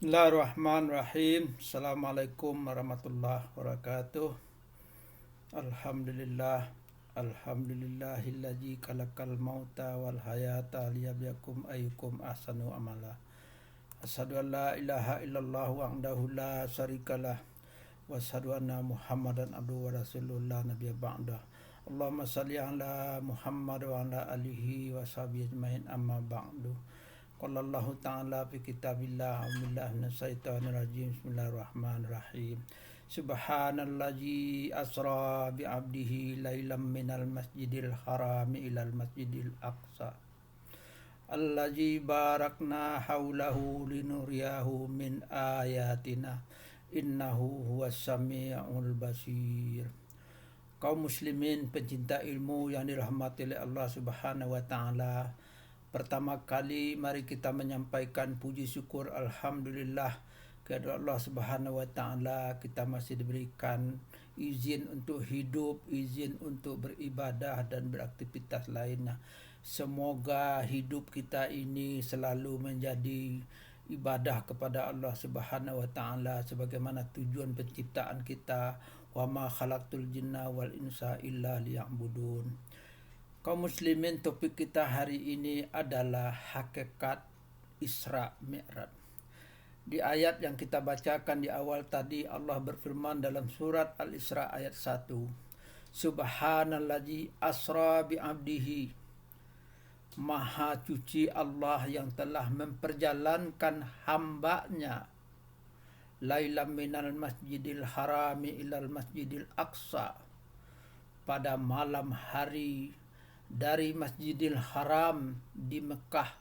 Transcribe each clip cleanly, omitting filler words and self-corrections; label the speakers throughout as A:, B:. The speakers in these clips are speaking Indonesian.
A: Bismillahirrahmanirrahim. Assalamualaikum warahmatullahi wabarakatuh. Alhamdulillah. Alhamdulillahillazi khalaqal mauta wal hayata liyabluwakum ayyukum ahsanu amala. Asyhadu an la ilaha illallah wahdahu la syarikalah wa asyhadu anna Muhammadan abduhu wa rasuluhu la nabiyya ba'dah. Allahumma shalli ala Muhammad wa ala alihi wa sahbihi ajmain amma ba'du. Qala Allah Ta'ala fi kitabillah a'udzubillahi minasyaitonir rajim. Bismillahirrahmanirrahim. Subhanallazi asra bi 'abdihi lailam minal masjidil harami ilal masjidil aqsa allazi barakna haulahu linuriyahu min ayatina innahu huwas samiul basir. Kaum muslimin pencinta ilmu yang dirahmati oleh Allah Subhanahu wa taala, pertama kali mari kita menyampaikan puji syukur alhamdulillah kepada Allah Subhanahu wa taala. Kita masih diberikan izin untuk hidup, izin untuk beribadah dan beraktivitas lainnya. Semoga hidup kita ini selalu menjadi ibadah kepada Allah Subhanahu wa taala sebagaimana tujuan penciptaan kita. Wa ma khalaqtul jinna wal insa illa liya'budun. Kaum muslimin, topik kita hari ini adalah hakikat Isra Mi'raj. Di ayat yang kita bacakan di awal tadi, Allah berfirman dalam surat Al-Isra ayat 1. Subhanallazi asra bi'abdihi. Maha suci Allah yang telah memperjalankan hambanya lailam minal masjidil harami ilal masjidil aqsa, pada malam hari dari Masjidil Haram di Mekah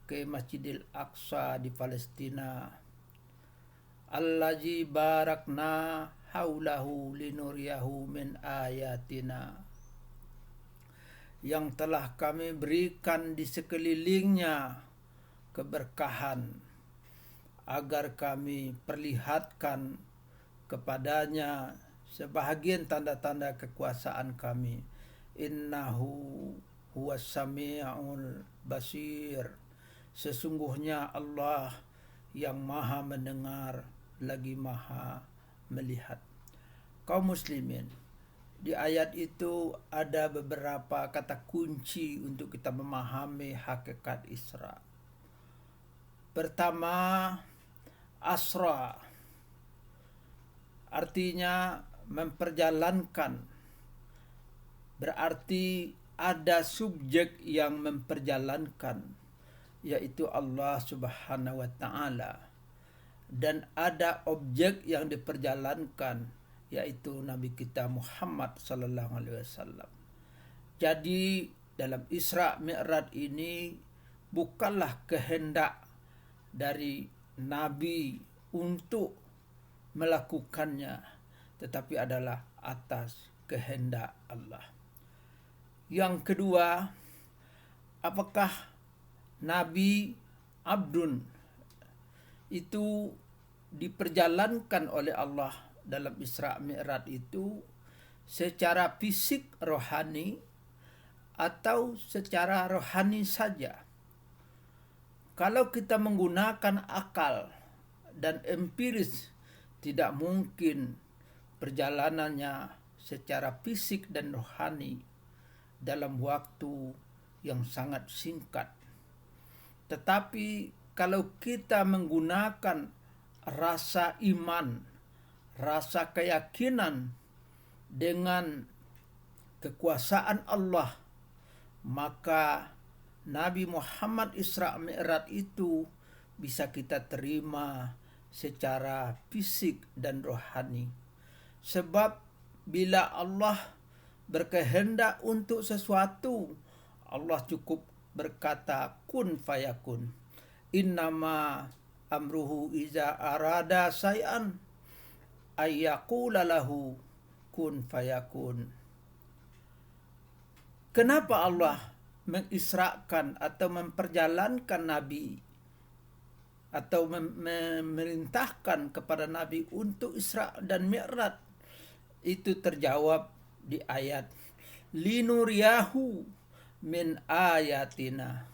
A: ke Masjidil Aqsa di Palestina. Allazi barakna haulahu linuriyahu min ayatina, yang telah kami berikan di sekelilingnya keberkahan agar kami perlihatkan kepadanya sebahagian tanda-tanda kekuasaan kami. Innahu huwas samiul basir. Sesungguhnya Allah yang maha mendengar lagi maha melihat. Kaum muslimin, di ayat itu ada beberapa kata kunci untuk kita memahami hakikat Isra. Pertama, asra artinya memperjalankan. Berarti ada subjek yang memperjalankan, yaitu Allah Subhanahu wa taala, dan ada objek yang diperjalankan, yaitu Nabi kita Muhammad sallallahu alaihi wasallam. Jadi dalam Isra Mi'raj ini bukanlah kehendak dari Nabi untuk melakukannya, tetapi adalah atas kehendak Allah. Yang kedua, apakah Nabi Abdun itu diperjalankan oleh Allah dalam Isra Mi'raj itu secara fisik rohani atau secara rohani saja? Kalau kita menggunakan akal dan empiris, tidak mungkin perjalanannya secara fisik dan rohani dalam waktu yang sangat singkat. Tetapi kalau kita menggunakan rasa iman, rasa keyakinan dengan kekuasaan Allah, maka Nabi Muhammad Isra Mi'raj itu bisa kita terima secara fisik dan rohani. Sebab bila Allah berkehendak untuk sesuatu, Allah cukup berkata kun fayakun. Innama amruhu iza arada say'an ayyaqula lahu kun fayakun. Kenapa Allah mengisrakan atau memperjalankan Nabi atau memerintahkan kepada Nabi untuk Isra dan Mi'raj? Itu terjawab di ayat linuriyahu min ayatina,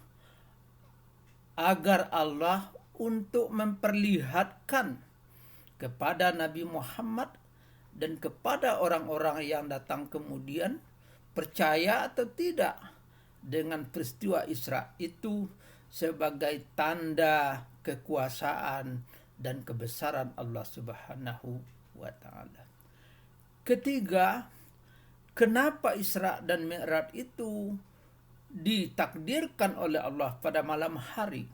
A: agar Allah untuk memperlihatkan kepada Nabi Muhammad dan kepada orang-orang yang datang kemudian, percaya atau tidak dengan peristiwa Isra itu sebagai tanda kekuasaan dan kebesaran Allah Subhanahu wa taala. Ketiga, kenapa Isra dan Mi'raj itu ditakdirkan oleh Allah pada malam hari?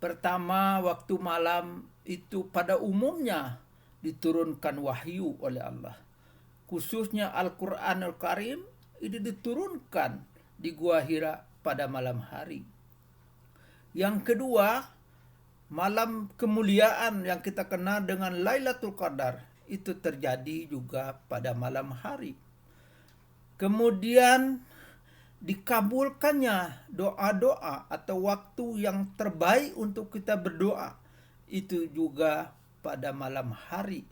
A: Pertama, waktu malam itu pada umumnya diturunkan wahyu oleh Allah. Khususnya Al-Quranul Karim itu diturunkan di Gua Hira pada malam hari. Yang kedua, malam kemuliaan yang kita kenal dengan Lailatul Qadar itu terjadi juga pada malam hari. Kemudian dikabulkannya doa-doa atau waktu yang terbaik untuk kita berdoa itu juga pada malam hari,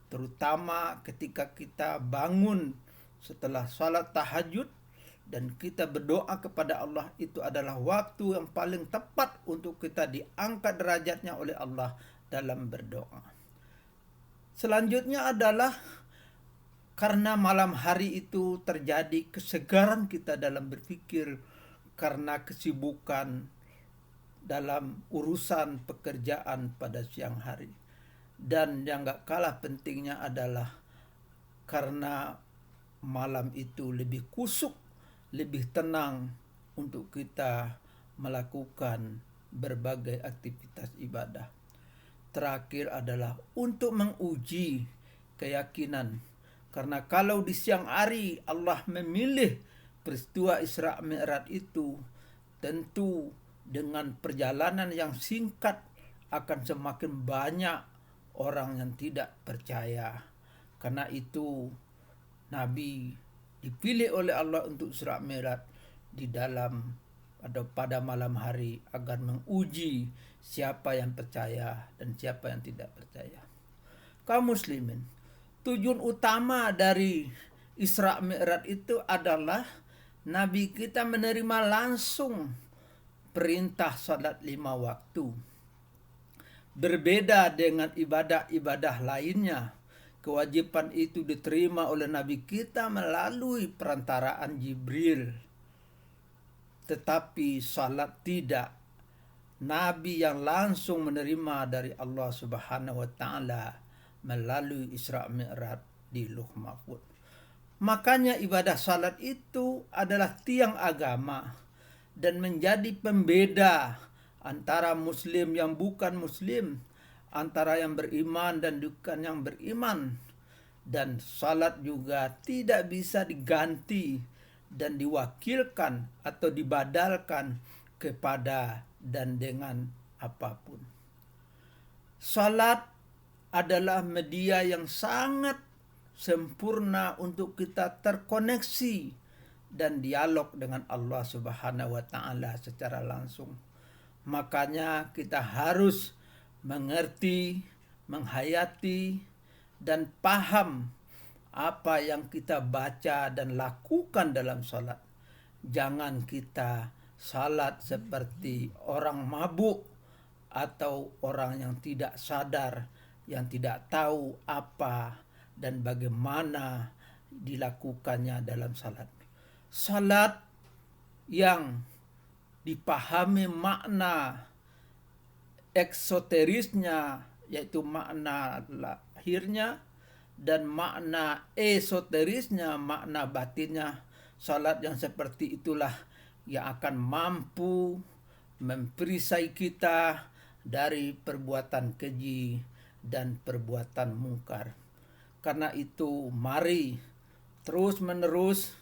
A: terutama ketika kita bangun setelah salat tahajud dan kita berdoa kepada Allah, itu adalah waktu yang paling tepat untuk kita diangkat derajatnya oleh Allah dalam berdoa. Selanjutnya adalah karena malam hari itu terjadi kesegaran kita dalam berpikir karena kesibukan dalam urusan pekerjaan pada siang hari. Dan yang gak kalah pentingnya adalah karena malam itu lebih kusuk, lebih tenang untuk kita melakukan berbagai aktivitas ibadah. Terakhir adalah untuk menguji keyakinan. Karena kalau di siang hari Allah memilih peristiwa Isra Mi'raj itu, tentu dengan perjalanan yang singkat akan semakin banyak orang yang tidak percaya. Karena itu Nabi dipilih oleh Allah untuk Isra Mi'raj di dalam atau pada malam hari agar menguji siapa yang percaya dan siapa yang tidak percaya. Kaum muslimin, tujuan utama dari Isra Mi'raj itu adalah Nabi kita menerima langsung perintah salat 5 waktu. Berbeda dengan ibadah-ibadah lainnya, kewajiban itu diterima oleh Nabi kita melalui perantaraan Jibril. Tetapi salat tidak. Nabi yang langsung menerima dari Allah Subhanahu wa taala melalui Isra Mi'raj di Lauh Mahfuz. Makanya ibadah salat itu adalah tiang agama dan menjadi pembeda antara muslim yang bukan muslim, antara yang beriman dan bukan yang beriman. Dan salat juga tidak bisa diganti dan diwakilkan atau dibadalkan kepada dan dengan apapun. Salat adalah media yang sangat sempurna untuk kita terkoneksi dan dialog dengan Allah Subhanahu wa taala secara langsung. Makanya kita harus mengerti, menghayati dan paham apa yang kita baca dan lakukan dalam salat. Jangan kita salat seperti orang mabuk atau orang yang tidak sadar, yang tidak tahu apa dan bagaimana dilakukannya dalam salat. Salat yang dipahami makna eksoterisnya, yaitu makna lahirnya, dan makna esoterisnya, makna batinnya. Salat yang seperti itulah yang akan mampu memperisai kita dari perbuatan keji dan perbuatan mungkar. Karena itu mari terus menerus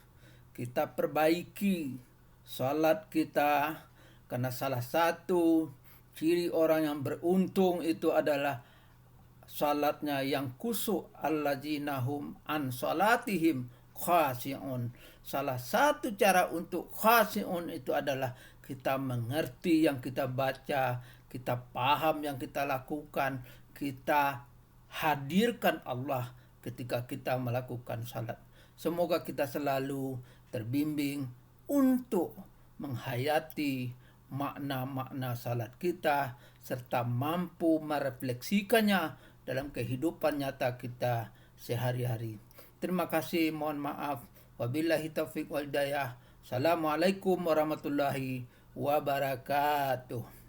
A: kita perbaiki salat kita, karena salah satu ciri orang yang beruntung itu adalah salatnya yang khusyuk, alladzina hum an salatihim khashi'un. Salah satu cara untuk khashi'un itu adalah kita mengerti yang kita baca, kita paham yang kita lakukan, kita hadirkan Allah ketika kita melakukan salat. Semoga kita selalu terbimbing untuk menghayati, makna-makna salat kita serta mampu merefleksikannya dalam kehidupan nyata kita sehari-hari. Terima kasih, mohon maaf. Wabillahi taufiq wal hidayah. Assalamualaikum warahmatullahi wabarakatuh.